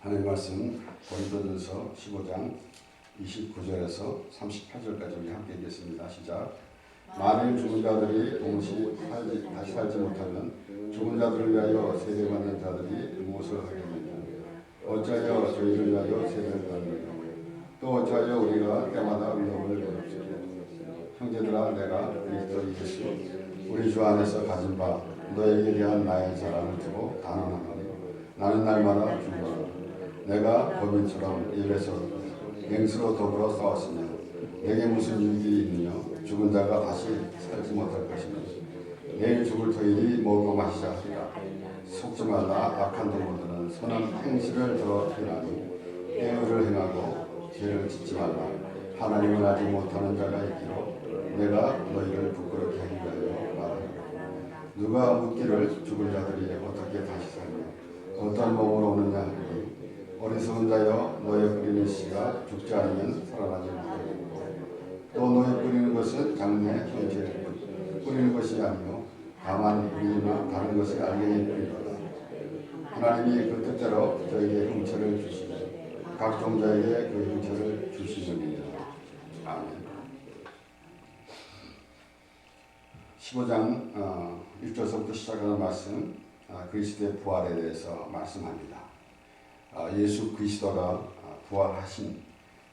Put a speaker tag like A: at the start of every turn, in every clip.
A: 하나님 말씀 고린도전서 15장 29절에서 38절까지 우리 함께 읽겠습니다. 시작. 만일 죽은 자들이 동시 다시 살지 못하면 죽은 자들을 위하여 세례받는 자들이 무엇을 하겠느냐? 어찌하여 저희를 위하여 세례를 받느냐? 또 어찌하여 우리가 때마다 위험을 받습니까? 형제들아, 내가 그리스도 예수 우리 주 안에서 가진 바 너에게 대한 나의 사랑을 두고 단언하노니 나는 날마다 죽노라. 내가 범인처럼 입에서 맹수로 더불어 싸웠으며 내게 무슨 유익이 있느냐? 죽은 자가 다시 살지 못할 것이며 내일 죽을 터이니 먹고 마시자 하리라. 속지 말라. 악한 동물들은 선한 행실을 더 행하니 애의를 행하고 죄를 짓지 말라. 하나님을 알지 못하는 자가 있기로 내가 너희를 부끄럽게 하기 위하여 말하노라. 누가 묻기를 죽은 자들이 어떻게 다시 살며 어떤 몸으로 오느냐 하니 어리석은 자여, 너의 뿌리는 씨가 죽지 않으면 살아나지 못하겠고 또 너의 뿌리는 것은 장래 현재를 뿌리는 것이 아니요 다만 우리나 다른 것이 알갱이 뿌리로다. 하나님이 그 뜻대로 저에게 형체를 주시고 각 종자에게 그 형체를 주시느니라. 아멘. 15장 1절부터 시작하는 말씀, 그리스도의 부활에 대해서 말씀합니다. 예수 그리스도가 부활하신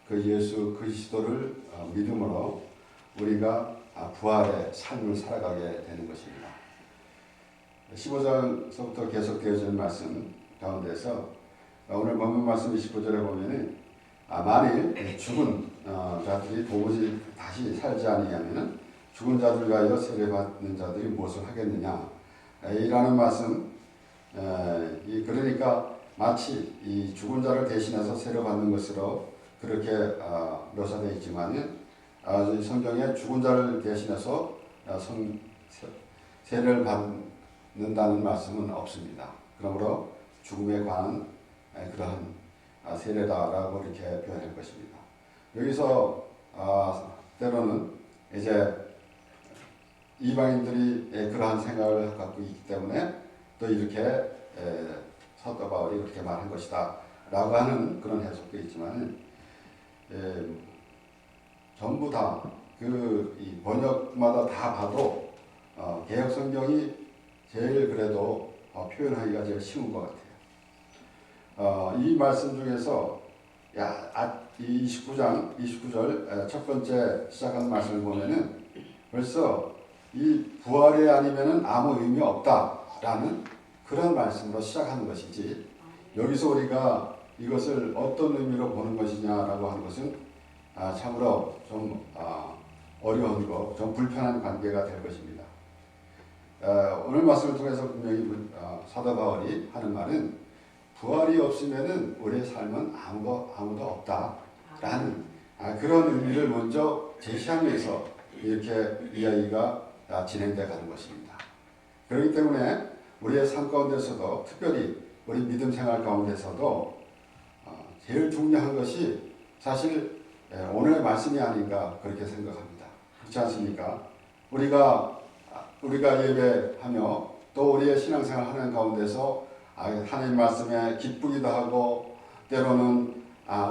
A: 그 예수 그리스도를 믿음으로 우리가 부활의 삶을 살아가게 되는 것입니다. 15장서부터 계속되어지는 말씀 가운데서 오늘 본문 말씀 29절에 보면은 만일 죽은 자들이 도무지 다시 살지 아니하면은 죽은 자들 위하여 세례받는 자들이 무엇을 하겠느냐 이라는 말씀. 그러니까 마치 이 죽은 자를 대신해서 세례받는 것으로 그렇게 묘사되어 있지만 성경에 죽은 자를 대신해서 세례를 받는다는 말씀은 없습니다. 그러므로 죽음에 관한 그러한 세례다라고 이렇게 표현할 것입니다. 여기서 때로는 이제 이방인들이 그러한 생각을 갖고 있기 때문에 또 이렇게 사도 바울이 그렇게 말한 것이다 라고 하는 그런 해석도 있지만 전부 다 이 번역마다 다 봐도 개역 성경이 제일 그래도 표현하기가 제일 쉬운 것 같아요. 이 말씀 중에서 이 29절 첫 번째 시작하는 말씀을 보면은 벌써 이 부활이 아니면은 아무 의미 없다라는 그런 말씀으로 시작하는 것이지, 여기서 우리가 이것을 어떤 의미로 보는 것이냐라고 하는 것은 참으로 좀 어려운 거, 좀 불편한 관계가 될 것입니다. 오늘 말씀을 통해서 분명히 사도 바울이 하는 말은 부활이 없으면은 우리의 삶은 아무도 없다라는 그런 의미를 먼저 제시하면서 이렇게 이야기가 진행돼 가는 것입니다. 그렇기 때문에 우리의 삶 가운데서도, 특별히 우리 믿음 생활 가운데서도 제일 중요한 것이 사실 오늘의 말씀이 아닌가 그렇게 생각합니다. 그렇지 않습니까? 우리가 예배하며 또 우리의 신앙생활 하는 가운데서 하나님 말씀에 기쁘기도 하고, 때로는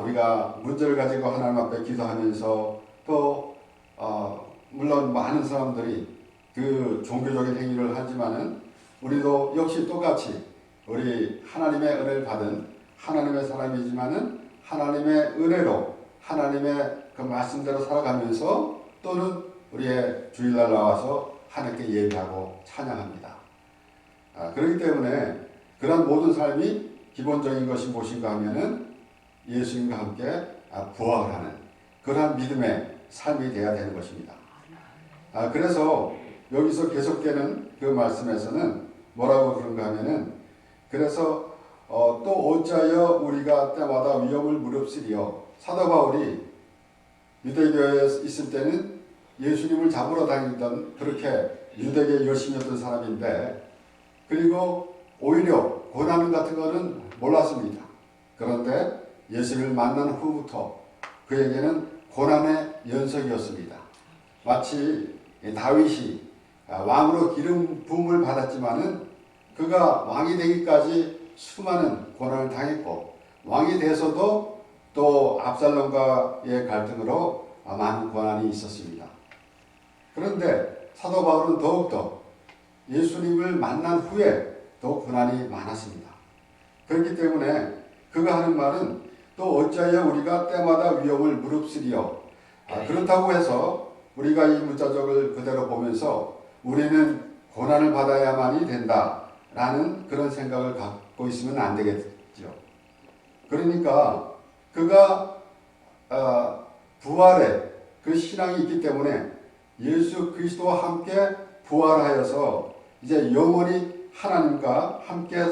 A: 우리가 문제를 가지고 하나님 앞에 기도하면서 또 물론 많은 사람들이 그 종교적인 행위를 하지만은 우리도 역시 똑같이 우리 하나님의 은혜를 받은 하나님의 사람이지만은 하나님의 은혜로 하나님의 그 말씀대로 살아가면서 또는 우리의 주일날 나와서 하나님께 예배하고 찬양합니다. 그렇기 때문에 그런 모든 삶이 기본적인 것이 무엇인가 하면은 예수님과 함께 부활하는 그러한 믿음의 삶이 되어야 되는 것입니다. 그래서 여기서 계속되는 그 말씀에서는 뭐라고 그런가 하면은, 그래서 또 어찌하여 우리가 때마다 위험을 무릅쓰리요. 사도 바울이 유대교에 있을 때는 예수님을 잡으러 다니던 그렇게 유대교에 열심히 했던 사람인데, 그리고 오히려 고난 같은 거는 몰랐습니다. 그런데 예수를 만난 후부터 그에게는 고난의 연속이었습니다. 마치 다윗이 왕으로 기름 부음을 받았지만은 그가 왕이 되기까지 수많은 고난을 당했고, 왕이 돼서도 또 압살롬과의 갈등으로 많은 고난이 있었습니다. 그런데 사도 바울은 더욱더 예수님을 만난 후에 더욱 고난이 많았습니다. 그렇기 때문에 그가 하는 말은 또 어찌하여 우리가 때마다 위험을 무릅쓰리요. 그렇다고 해서 우리가 이 문자적을 그대로 보면서 우리는 고난을 받아야만이 된다라는 그런 생각을 갖고 있으면 안 되겠죠. 그러니까 그가 부활의 그 신앙이 있기 때문에 예수 그리스도와 함께 부활하여서 이제 영원히 하나님과 함께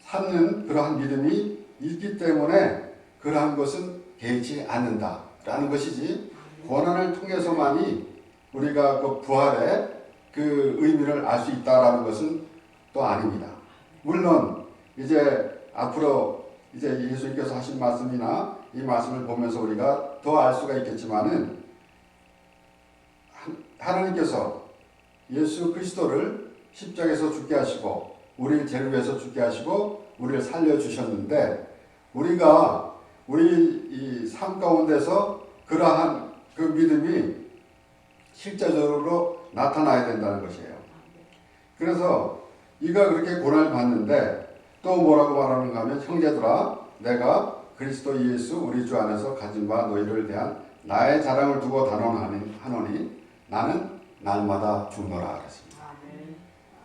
A: 사는 그러한 믿음이 있기 때문에 그러한 것은 개의치 않는다라는 것이지, 고난을 통해서만이 우리가 그 부활의 그 의미를 알 수 있다라는 것은 또 아닙니다. 물론 이제 앞으로 이제 예수님께서 하신 말씀이나 이 말씀을 보면서 우리가 더 알 수가 있겠지만은, 하나님께서 예수 그리스도를 십자가에서 죽게 하시고 우리를 죄를 위해서 죽게 하시고 우리를 살려주셨는데, 우리가 우리 이 삶 가운데서 그러한 그 믿음이 실제적으로 나타나야 된다는 것이에요. 그래서 이가 그렇게 고난을 받는데 또 뭐라고 말하는가 하면, 형제들아 내가 그리스도 예수 우리 주 안에서 가진 바 너희를 대한 나의 자랑을 두고 단언하노니 나는 날마다 죽노라 그랬습니다.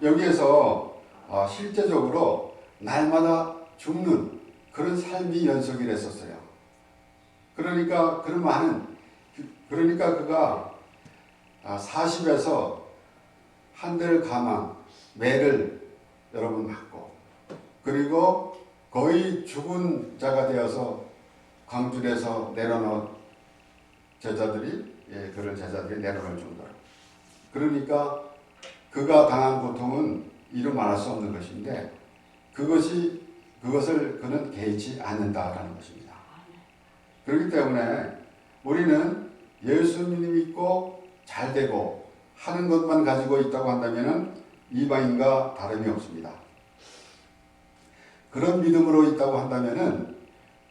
A: 여기에서 실제적으로 날마다 죽는 그런 삶이 연속이 됐었어요. 그러니까 그러니까 그가 40에서 한 달 가망, 매를 여러분 맞고, 그리고 거의 죽은 자가 되어서 광주에서 내려놓은 제자들이, 그를 제자들이 내려놓을 정도로. 그러니까 그가 당한 고통은 이루 말할 수 없는 것인데, 그것을 그는 개의치 않는다라는 것입니다. 그렇기 때문에 우리는 예수님 믿고 잘 되고 하는 것만 가지고 있다고 한다면 이방인과 다름이 없습니다. 그런 믿음으로 있다고 한다면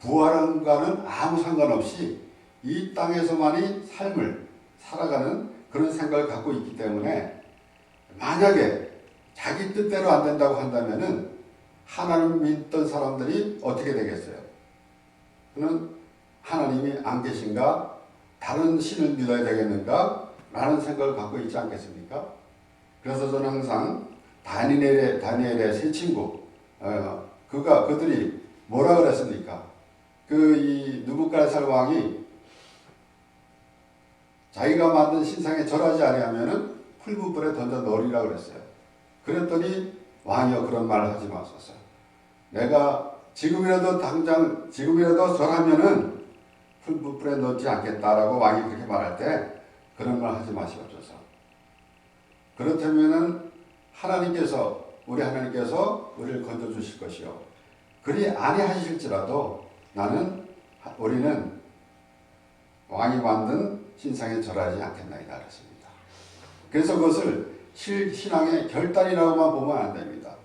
A: 부활과는 아무 상관없이 이 땅에서만이 삶을 살아가는 그런 생각을 갖고 있기 때문에, 만약에 자기 뜻대로 안 된다고 한다면 하나님 믿던 사람들이 어떻게 되겠어요? 그는 하나님이 안 계신가? 다른 신을 믿어야 되겠는가? 라는 생각을 갖고 있지 않겠습니까? 그래서 저는 항상 다니엘의 세 친구, 그들이 뭐라 그랬습니까? 이 느부갓네살 왕이 자기가 만든 신상에 절하지 아니하면은 풀무불에 던져 넣으리라 그랬어요. 그랬더니 왕이여 그런 말을 하지 마소서. 내가 지금이라도 절하면은 풀무불에 넣지 않겠다라고 왕이 그렇게 말할 때 그런 말 하지 마시옵소서. 그렇다면은 우리 하나님께서 우리를 건져 주실 것이요. 그리 아니하실지라도 우리는 왕이 만든 신상에 절하지 않겠나이다 그랬습니다. 그래서 그것을 신앙의 결단이라고만 보면 안 됩니다.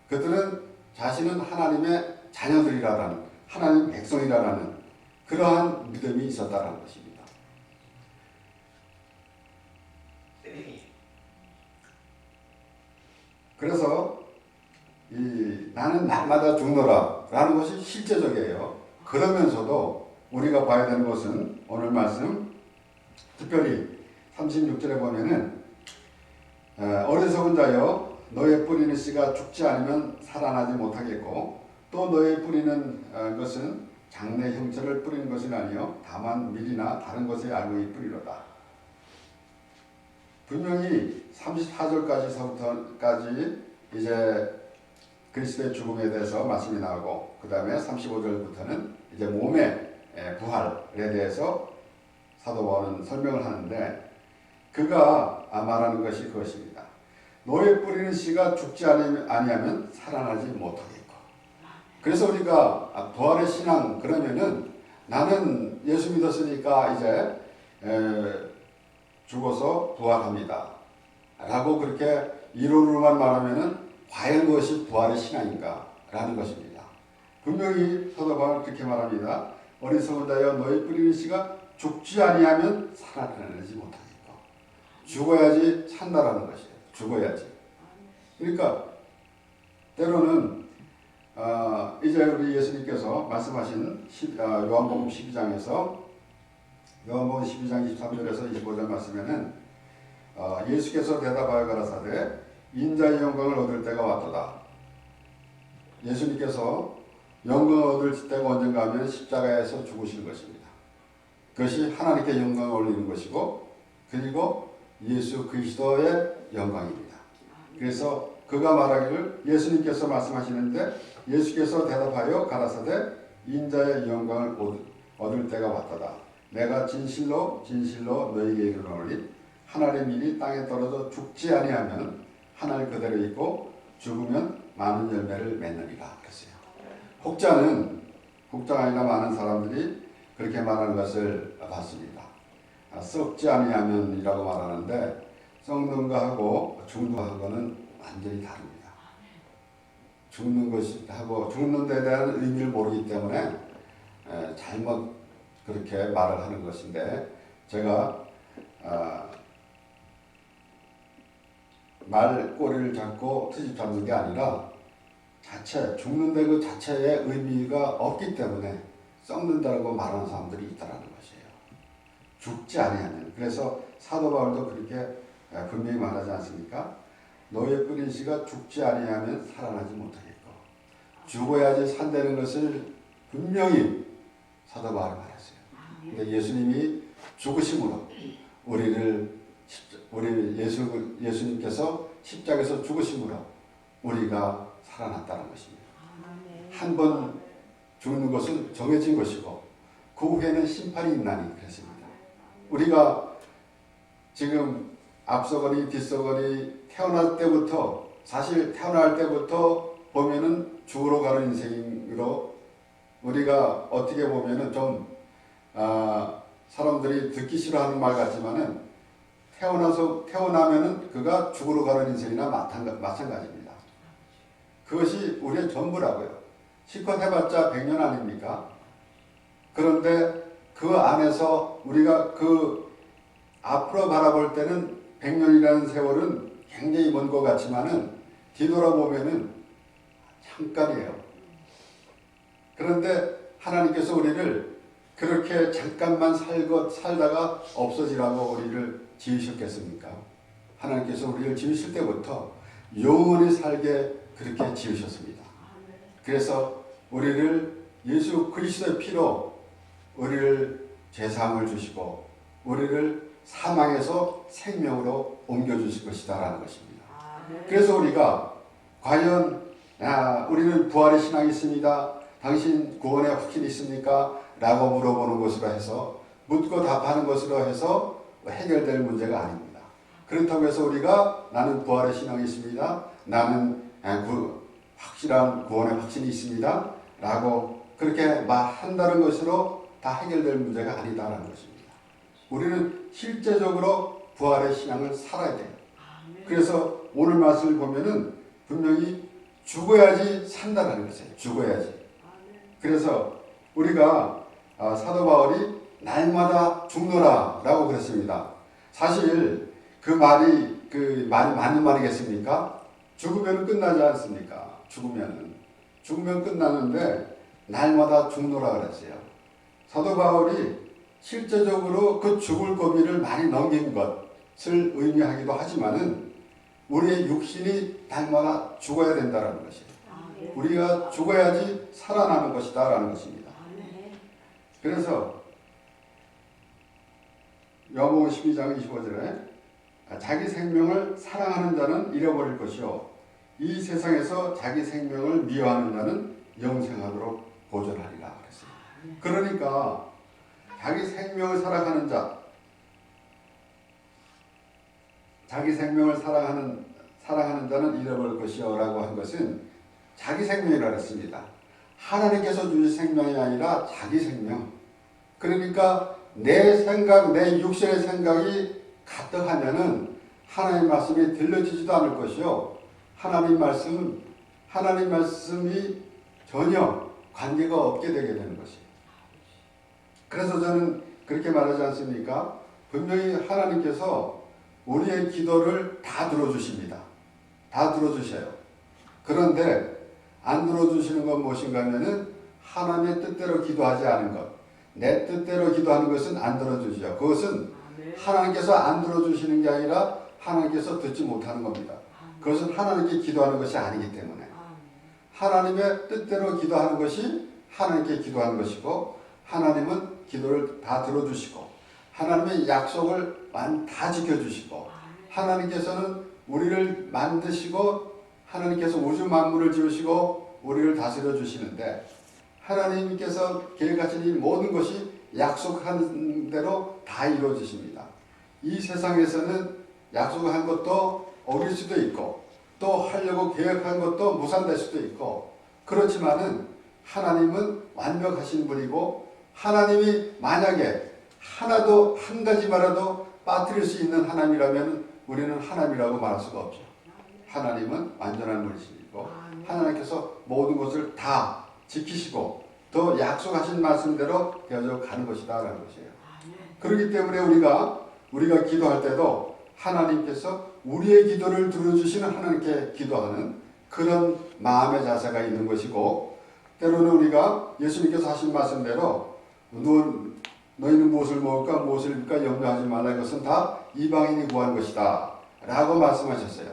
A: 그들은 자신은 하나님의 자녀들이라는, 하나님 백성이라는 그러한 믿음이 있었다는 것입니다. 그래서 나는 날마다 죽노라 라는 것이 실제적이에요. 그러면서도 우리가 봐야 되는 것은 오늘 말씀 특별히 36절에 보면은 어리석은 자여 너의 뿌리는 씨가 죽지 않으면 살아나지 못하겠고, 또 너의 뿌리는 것은 장래 형체를 뿌리는 것은 아니요 다만 밀이나 다른 것에 알곡이 뿌리로다. 분명히 34절까지 이제 그리스도의 죽음에 대해서 말씀이 나오고, 그 다음에 35절부터는 이제 몸의 부활에 대해서 사도 바울은 설명을 하는데, 그가 말하는 것이 그것입니다. 너의 뿌리는 씨가 죽지 아니하면 살아나지 못하겠고. 그래서 우리가 부활의 신앙 그러면은, 나는 예수 믿었으니까 이제 죽어서 부활합니다 라고 그렇게 이론으로만 말하면은 과연 그것이 부활의 신앙인가 라는 것입니다. 분명히 사도 바울은 그렇게 말합니다. 어리석은 자여 너희 뿌리는 씨가 죽지 아니하면 살아나지 못하겠고 죽어야지 산다라는 것이에요. 죽어야지. 그러니까 때로는 이제 우리 예수님께서 말씀하신 요한복음 12장에서 요한복음 12장 23절에서 25절 말씀에는 예수께서 대답하여 가라사대 인자의 영광을 얻을 때가 왔도다. 예수님께서 영광을 얻을 때가 언젠가 하면 십자가에서 죽으실 것입니다. 그것이 하나님께 영광을 올리는 것이고 그리고 예수 그리스도의 영광입니다. 그래서 그가 말하기를 예수님께서 말씀하시는데 예수께서 대답하여 가라사대 인자의 영광을 얻을 때가 왔도다. 내가 진실로 진실로 너희에게 이르노니 하늘의 밀이 땅에 떨어져 죽지 아니하면 하늘 그대로 있고 죽으면 많은 열매를 맺느니라 그랬어요. 혹자나 많은 사람들이 그렇게 말하는 것을 봤습니다. 썩지 아니하면이라고 말하는데 썩는 거하고 죽는 거하고는 완전히 다릅니다. 죽는 것하고 죽는 데 대한 의미를 모르기 때문에 잘못 그렇게 말을 하는 것인데 제가 말 꼬리를 잡고 트집 잡는 게 아니라 죽는데 그 자체의 의미가 없기 때문에 썩는다고 말하는 사람들이 있다는 것이에요. 죽지 아니하면. 그래서 사도 바울도 그렇게 분명히 말하지 않습니까? 너의 뿌린 씨가 죽지 아니하면 살아나지 못하겠고 죽어야지 산다는 것을 분명히 사도 바울이 말했어요. 근데 예수님이 죽으심으로 예수님께서 십자가에서 죽으심으로 우리가 살아났다는 것입니다. 한 번 죽는 것은 정해진 것이고 그 후에는 심판이 있나니 그랬습니다. 우리가 지금 앞서거니 뒤서거니 태어날 때부터 사실 태어날 때부터 보면은 죽으러 가는 인생으로 우리가 어떻게 보면은 좀 사람들이 듣기 싫어하는 말 같지만은 태어나면은 그가 죽으러 가는 인생이나 마찬가지입니다. 그것이 우리의 전부라고요. 실컷 해봤자 100년 아닙니까? 그런데 그 안에서 우리가 그 앞으로 바라볼 때는 100년이라는 세월은 굉장히 먼 것 같지만은 뒤돌아보면은 잠깐이에요. 그런데 하나님께서 우리를 그렇게 잠깐만 살다가 없어지라고 우리를 지으셨겠습니까? 하나님께서 우리를 지으실 때부터 영원히 살게 그렇게 지으셨습니다. 그래서 우리를 예수 그리스도의 피로 우리를 죄사함을 주시고 우리를 사망에서 생명으로 옮겨주실 것이다라는 것입니다. 그래서 우리가 과연 우리는 부활의 신앙이 있습니다. 당신 구원의 확신이 있습니까? 라고 물어보는 것으로 해서 묻고 답하는 것으로 해서 해결될 문제가 아닙니다. 그렇다고 해서 우리가 나는 부활의 신앙이 있습니다. 나는 확실한 구원의 확신이 있습니다. 라고 그렇게 말한다는 것으로 다 해결될 문제가 아니다라는 것입니다. 우리는 실제적으로 부활의 신앙을 살아야 돼요. 그래서 오늘 말씀을 보면은 분명히 죽어야지 산다라는 것이에요. 죽어야지. 그래서 우리가 사도 바울이 날마다 죽노라 라고 그랬습니다. 사실 그 말이 맞는 말이겠습니까? 죽으면 끝나지 않습니까? 죽으면 끝나는데 날마다 죽노라 그랬어요. 사도 바울이 실제적으로 그 죽을 고비를 많이 넘긴 것을 의미하기도 하지만은 우리의 육신이 날마다 죽어야 된다는 것이에요. 우리가 죽어야지 살아나는 것이다 라는 것입니다. 그래서 요한복음 12장 25절에 자기 생명을 사랑하는 자는 잃어버릴 것이요 이 세상에서 자기 생명을 미워하는 자는 영생하도록 보존하리라 그랬어요. 그러니까 자기 생명을 사랑하는 자, 자기 생명을 사랑하는 자는 잃어버릴 것이요 라고 한 것은 자기 생명이라고 했습니다. 하나님께서 주신 생명이 아니라 자기 생명. 그러니까 내 생각, 내 육신의 생각이 가득하면은 하나님 말씀이 들려지지도 않을 것이요. 하나님 말씀이 전혀 관계가 없게 되게 되는 것이에요. 그래서 저는 그렇게 말하지 않습니까? 분명히 하나님께서 우리의 기도를 다 들어주십니다. 다 들어주셔요. 그런데 안 들어주시는 건 무엇인가 하면은 하나님의 뜻대로 기도하지 않은 것. 내 뜻대로 기도하는 것은 안 들어주죠. 그것은 하나님께서 안 들어주시는 게 아니라 하나님께서 듣지 못하는 겁니다. 그것은 하나님께 기도하는 것이 아니기 때문에 하나님의 뜻대로 기도하는 것이 하나님께 기도하는 것이고 하나님은 기도를 다 들어주시고 하나님의 약속을 다 지켜주시고 하나님께서는 우리를 만드시고 하나님께서 우주 만물을 지으시고 우리를 다스려 주시는데 하나님께서 계획하신 이 모든 것이 약속한 대로 다 이루어지십니다. 이 세상에서는 약속한 것도 어길 수도 있고 또 하려고 계획한 것도 무산될 수도 있고 그렇지만은 하나님은 완벽하신 분이고 하나님이 만약에 하나도 한 가지만이라도 빠뜨릴 수 있는 하나님이라면 우리는 하나님이라고 말할 수가 없죠. 하나님은 완전한 분이시고 하나님께서 모든 것을 다 지키시고 또 약속하신 말씀대로 되어져 가는 것이다 라는 것이에요. 그렇기 때문에 우리가 기도할 때도 하나님께서 우리의 기도를 들어주시는 하나님께 기도하는 그런 마음의 자세가 있는 것이고 때로는 우리가 예수님께서 하신 말씀대로 너희는 무엇을 먹을까 무엇을 입을까 염려하지 말라 이것은 다 이방인이 구한 것이다 라고 말씀하셨어요.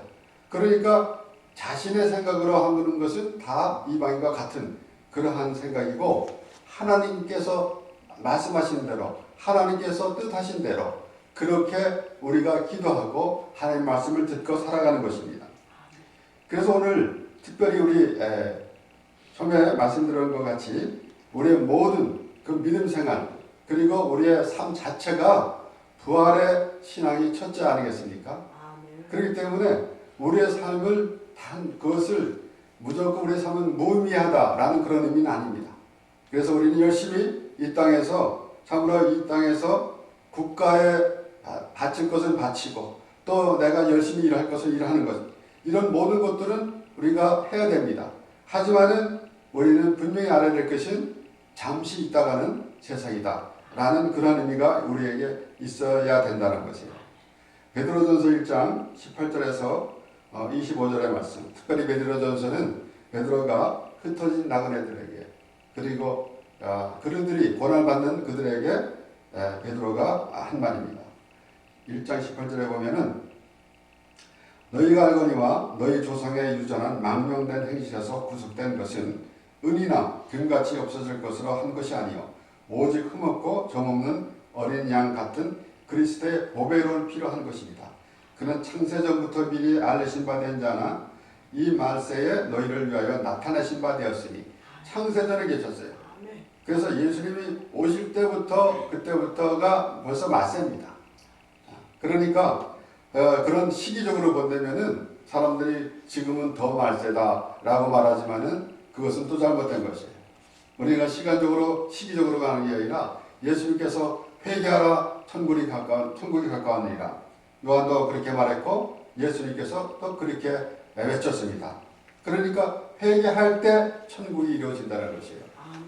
A: 그러니까 자신의 생각으로 하는 것은 다 이방인과 같은 그러한 생각이고 하나님께서 말씀하신 대로 하나님께서 뜻하신 대로 그렇게 우리가 기도하고 하나님 말씀을 듣고 살아가는 것입니다. 그래서 오늘 특별히 우리 처음에 말씀드린 것 같이 우리의 모든 그 믿음 생활 그리고 우리의 삶 자체가 부활의 신앙이 첫째 아니겠습니까? 그렇기 때문에 우리의 삶을 그것을 무조건 우리의 삶은 무의미하다라는 그런 의미는 아닙니다. 그래서 우리는 열심히 이 땅에서 참으로 이 땅에서 국가에 바칠 것은 바치고 또 내가 열심히 일할 것을 일하는 것 이런 모든 것들은 우리가 해야 됩니다. 하지만은 우리는 분명히 알아야 될 것은 잠시 있다가는 세상이다 라는 그런 의미가 우리에게 있어야 된다는 것이에요. 베드로전서 1장 18절에서 25절의 말씀 특별히 베드로전서는 베드로가 흩어진 나그네들에게 그리고 그들이 고난받는 그들에게 베드로가 한 말입니다. 1장 18절에 보면은 너희가 알거니와 너희 조상의 유전한 망명된 행실에서 구속된 것은 은이나 금같이 없어질 것으로 한 것이 아니요 오직 흠없고 점없는 어린 양 같은 그리스도의 보배로울 필요한 것입니다. 그는 창세전부터 미리 알리신 바 된 자나 이 말세에 너희를 위하여 나타내신 바 되었으니 창세전에 계셨어요. 그래서 예수님이 오실 때부터 그때부터가 벌써 말세입니다. 그러니까 그런 시기적으로 본다면은 사람들이 지금은 더 말세다라고 말하지만은 그것은 또 잘못된 것이에요. 우리가 시기적으로 가는 게 아니라 예수님께서 회개하라 천국이 가까웠느니라. 요한도 그렇게 말했고 예수님께서 또 그렇게 외쳤습니다. 그러니까 회개할 때 천국이 이루어진다는 것이에요.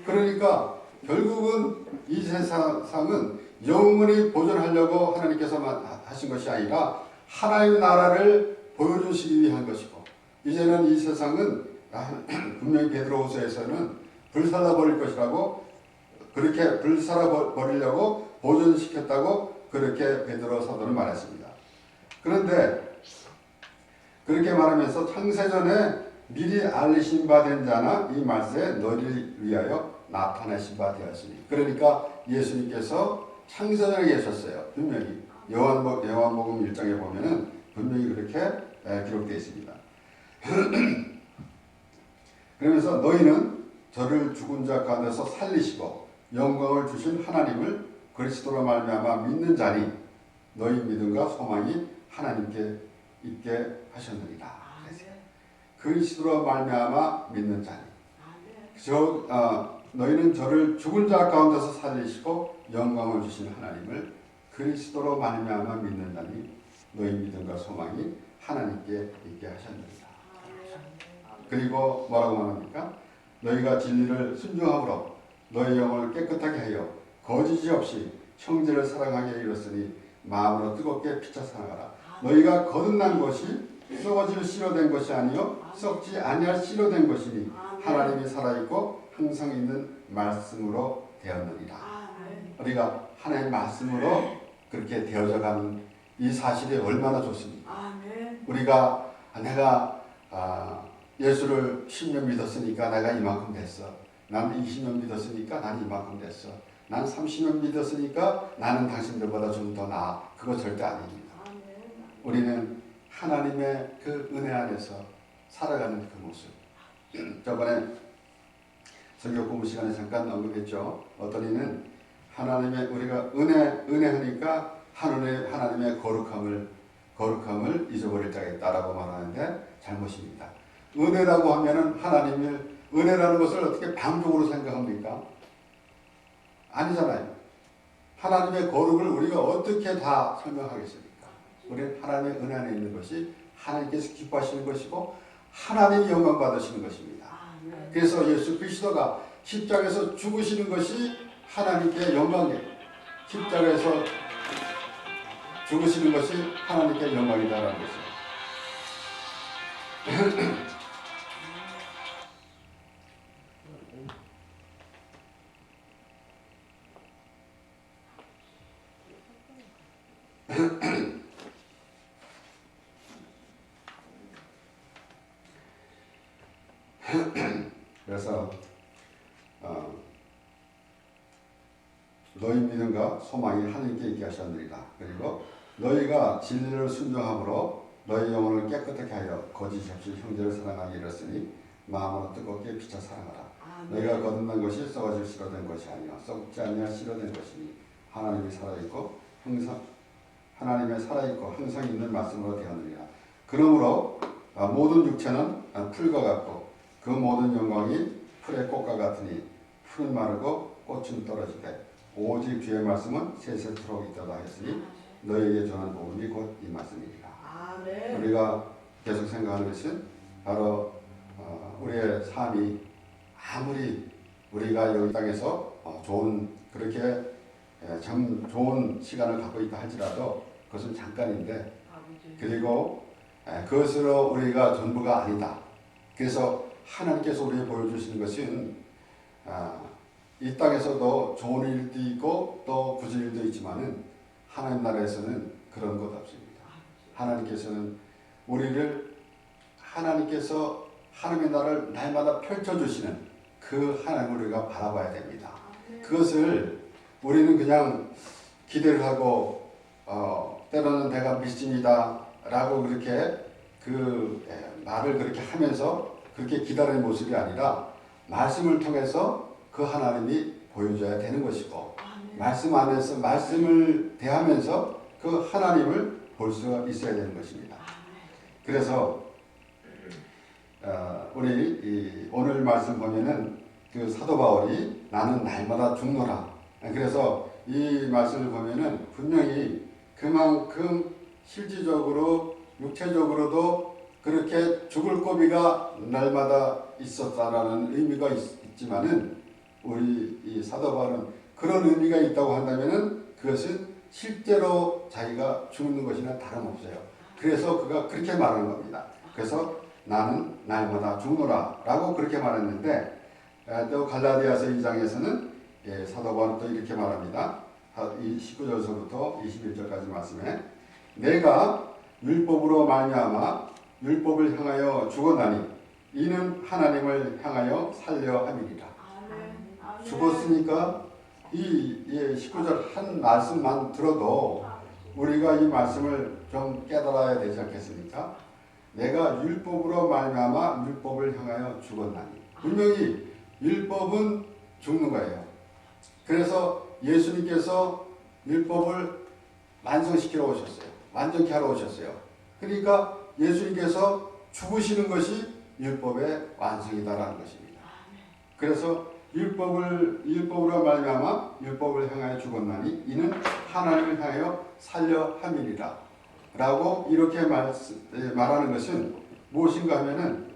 A: 그러니까 결국은 이 세상은 영원히 보존하려고 하나님께서 하신 것이 아니라 하나님의 나라를 보여주시기 위한 것이고 이제는 이 세상은 분명히 베드로후서에서는 불살라 버릴 것이라고 그렇게 불살라 버리려고 보존시켰다고 그렇게 베드로 사도는 말했습니다. 그런데 그렇게 말하면서 창세전에 미리 알리신 바 된 자나 이 말세에 너희를 위하여 나타내신 바 되었으니 그러니까 예수님께서 창세전에 계셨어요. 분명히 요한복음 1장에 보면은 분명히 그렇게 기록되어 있습니다. 그러면서 너희는 저를 죽은 자 가운데서 살리시고 영광을 주신 하나님을 그리스도로 말미암아 믿는 자니 너희 믿음과 소망이 하나님께 있게 하셨느니라. 그리스도로 말미암아 믿는 자니 너희는 저를 죽은 자 가운데서 살리시고 영광을 주신 하나님을 그리스도로 말미암아 믿는 자니 너희 믿음과 소망이 하나님께 있게 하셨느니라. 그리고 뭐라고 말합니까? 너희가 진리를 순종함으로 너희 영을 깨끗하게 하여 거짓이 없이 형제를 사랑하게 이뤘으니 마음으로 뜨겁게 피차 사랑하라. 너희가 거듭난 것이 썩어질 씨로 된 것이 아니요 썩지 아니할 씨로 된 것이니 하나님이 살아있고 항상 있는 말씀으로 되었느니라. 우리가 하나님의 말씀으로 그렇게 되어져가는 이 사실이 얼마나 좋습니까? 우리가 내가 예수를 10년 믿었으니까 내가 이만큼 됐어. 나는 20년 믿었으니까 나는 이만큼 됐어. 난 30년 믿었으니까 나는 당신들보다 좀 더 나아. 그거 절대 아닙니다. 우리는 하나님의 그 은혜 안에서 살아가는 그 모습. 저번에 설교 공부 시간에 잠깐 언급했죠. 어떤 이는 하나님의 우리가 은혜하니까 하나님의 거룩함을 잊어버릴 자가 있다라고 말하는데 잘못입니다. 은혜라고 하면은 하나님을 은혜라는 것을 어떻게 방종으로 생각합니까? 아니잖아요. 하나님의 거룩을 우리가 어떻게 다 설명하겠습니까? 우리는 하나님의 은혜 안에 있는 것이 하나님께서 기뻐하시는 것이고 하나님이 영광 받으시는 것입니다. 그래서 예수 그리스도가 십자가에서 죽으시는 것이 하나님께 영광이에요. 십자가에서 죽으시는 것이 하나님께 영광이다라는 것이에요. 그래서 너희 믿음과 소망이 하나님께 있게 하셨느니라. 그리고 너희가 진리를 순종함으로 너희 영혼을 깨끗하게 하여 거짓 없이 형제를 사랑하게 이뤘으니 마음으로 뜨겁게 피차 사랑하라. 너희가 거듭난 것이 썩어질 씨로 된 것이 아니요 썩지 아니할 씨로 된 것이니 하나님이 살아있고 항상 있는 말씀으로 되었느니라. 그러므로 모든 육체는 풀과 같고 그 모든 영광이 풀의 꽃과 같으니 풀은 마르고 꽃은 떨어지되 오직 주의 말씀은 세세토록 있도다 했으니 너희에게 전한 복음이 곧 이 말씀이니라. 우리가 계속 생각하는 것은 바로 우리의 삶이 아무리 우리가 여기 땅에서 그렇게 참 좋은 시간을 갖고 있다 할지라도 그것은 잠깐인데 그리고 그것으로 우리가 전부가 아니다. 그래서 하나님께서 우리에게 보여주시는 것은 이 땅에서도 좋은 일도 있고 또 굳은 일도 있지만은 하나님 나라에서는 그런 것 없습니다. 하나님께서는 하나님께서 하나님의 나라를 날마다 펼쳐주시는 그 하나님을 우리가 바라봐야 됩니다. 그것을 우리는 그냥 기대를 하고 때로는 내가 믿습니다 라고 그렇게 말을 그렇게 하면서 그렇게 기다리는 모습이 아니라 말씀을 통해서 그 하나님이 보여줘야 되는 것이고 말씀 안에서 말씀을 대하면서 그 하나님을 볼 수가 있어야 되는 것입니다. 그래서 우리 오늘 말씀 보면은 그 사도 바울이 나는 날마다 죽노라. 그래서 이 말씀을 보면은 분명히 그만큼 실질적으로 육체적으로도 그렇게 죽을 고비가 날마다 있었다라는 의미가 있지만은 우리 이 사도 바울은 그런 의미가 있다고 한다면은 그것은 실제로 자기가 죽는 것이나 다름없어요. 그래서 그가 그렇게 말하는 겁니다. 그래서 나는 날마다 죽노라 라고 그렇게 말했는데 또 갈라디아서 2장에서는 사도 바울은 또 이렇게 말합니다. 19절서부터 21절까지 말씀에 내가 율법으로 말미암아 율법을 향하여 죽었나니 이는 하나님을 향하여 살려 함이니라. 죽었으니까 이 19절 한 말씀만 들어도 우리가 이 말씀을 좀 깨달아야 되지 않겠습니까? 내가 율법으로 말미암아 율법을 향하여 죽었나니 분명히 율법은 죽는 거예요. 그래서 예수님께서 율법을 완성시키러 오셨어요. 완전케 하러 오셨어요. 그러니까 예수님께서 죽으시는 것이 율법의 완성이다라는 것입니다. 그래서 율법으로 말미암아 율법을 향하여 죽었나니 이는 하나님을 향하여 살려 함이니라 라고 이렇게 말하는 것은 무엇인가 하면은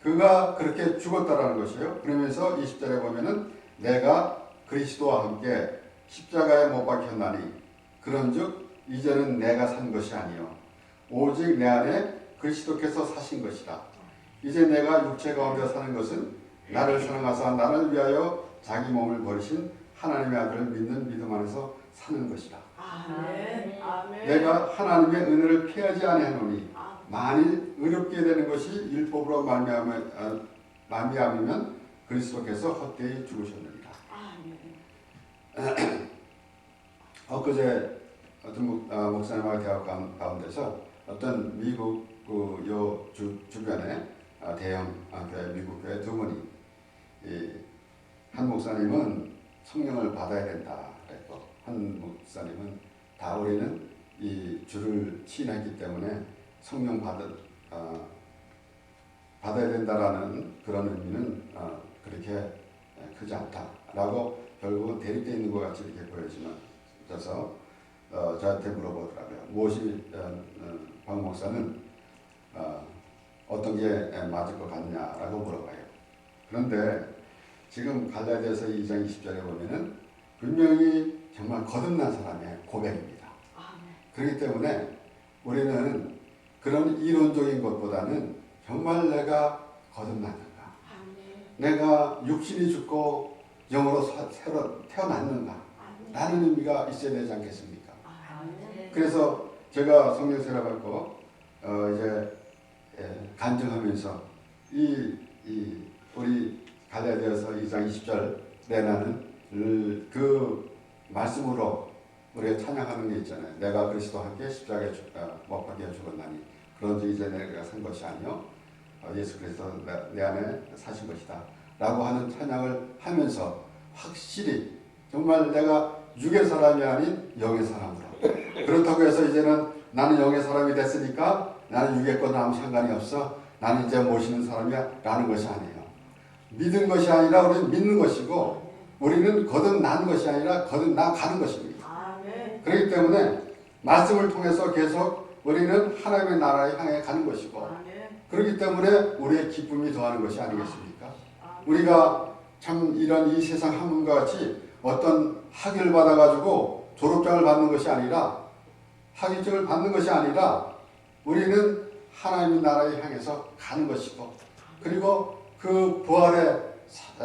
A: 그가 그렇게 죽었다라는 것이에요. 그러면서 20절에 보면은 내가 그리스도와 함께 십자가에 못 박혔나니 그런즉 이제는 내가 산 것이 아니요 오직 내 안에 그리스도께서 사신 것이다. 이제 내가 육체 가운데 사는 것은 나를 사랑하사 나를 위하여 자기 몸을 버리신 하나님의 아들을 믿는 믿음 안에서 사는 것이다.
B: 아멘. 아멘.
A: 내가 하나님의 은혜를 피하지 아니하노니 만일 의롭게 되는 것이 율법으로 말미암으면 그리스도께서 헛되이 죽으셨느니라.
B: 아멘.
A: 엊그제 어떤 목사님하고 대화 가운데서 어떤 미국 주변에 대형 교회, 미국 교회 두 분이 한 목사님은 성령을 받아야 된다 그랬고 한 목사님은 다 우리는 이 주를 시인했기 때문에 성령 받아야 된다라는 그런 의미는 그렇게 크지 않다라고 결국은 대립되어 있는 것 같이 이렇게 보여지면서 저한테 물어보더라고요. 무엇이 박 목사는 어떤 게 맞을 것 같냐라고 물어봐요. 그런데 지금 갈라디아서 2장 20절에 보면은 분명히 정말 거듭난 사람의 고백입니다. 그렇기 때문에 우리는 그런 이론적인 것보다는 정말 내가 거듭났는가, 내가 육신이 죽고 영으로 새로 태어났는가 라는 의미가 있어야 되지 않겠습니까? 그래서 제가 성령세례 받고 이제 간증하면서 우리 갈라디아서 2장 20절 내나는 그 말씀으로 우리가 찬양하는 게 있잖아요. 내가 그리스도와 함께 십자가에 못 박혀 죽었나니 그런지 이제 내가 산 것이 아니요 예수 그리스도 내 안에 사신 것이다 라고 하는 찬양을 하면서 확실히 정말 내가 육의 사람이 아닌 영의 사람으로, 그렇다고 해서 이제는 나는 영의 사람이 됐으니까 나는 육의 것은 아무 상관이 없어, 나는 이제 모시는 사람이야 라는 것이 아니에요. 믿은 것이 아니라 우리는 믿는 것이고 우리는 거듭난 것이 아니라 거듭나가는 것입니다. 그렇기 때문에 말씀을 통해서 계속 우리는 하나님의 나라를 향해 가는 것이고 그렇기 때문에 우리의 기쁨이 더하는 것이 아니겠습니까? 우리가 참 이런 이 세상 학문과 같이 어떤 학위를 받아가지고 졸업장을 받는 것이 아니라 학위증을 받는 것이 아니라 우리는 하나님의 나라에 향해서 가는 것이고 그리고 그 부활의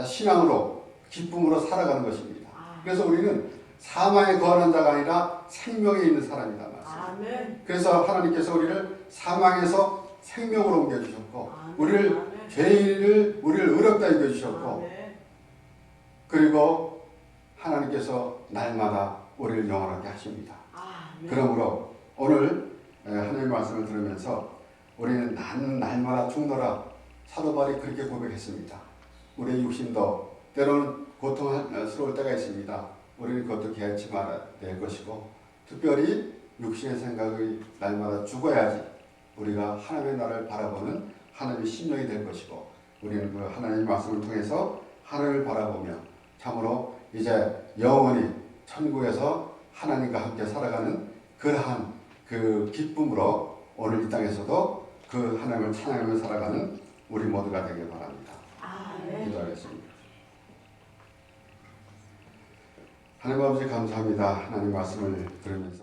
A: 신앙으로 기쁨으로 살아가는 것입니다. 그래서 우리는 사망에 거하는 자가 아니라 생명에 있는 사람이다 말씀. 그래서 하나님께서 우리를 사망에서 생명으로 옮겨주셨고 우리를 의롭다 여겨주셨고 그리고 하나님께서 날마다 우리를 영원하게 하십니다. 그러므로 오늘 하나님의 말씀을 들으면서 우리는 나는 날마다 죽노라 사도 바울이 그렇게 고백했습니다. 우리의 육신도 때로는 고통스러울 때가 있습니다. 우리는 그것도 개의치 말아야 될 것이고 특별히 육신의 생각이 날마다 죽어야지 우리가 하나님의 나라를 바라보는 하나님의 심령이 될 것이고 우리는 그 하나님의 말씀을 통해서 하나님을 바라보며 참으로 이제 영원히 천국에서 하나님과 함께 살아가는 그러한 그 기쁨으로 오늘 이 땅에서도 그 하나님을 찬양하며 살아가는 우리 모두가 되길 바랍니다. 기도하겠습니다. 하나님 아버지 감사합니다. 하나님 말씀을 들으면서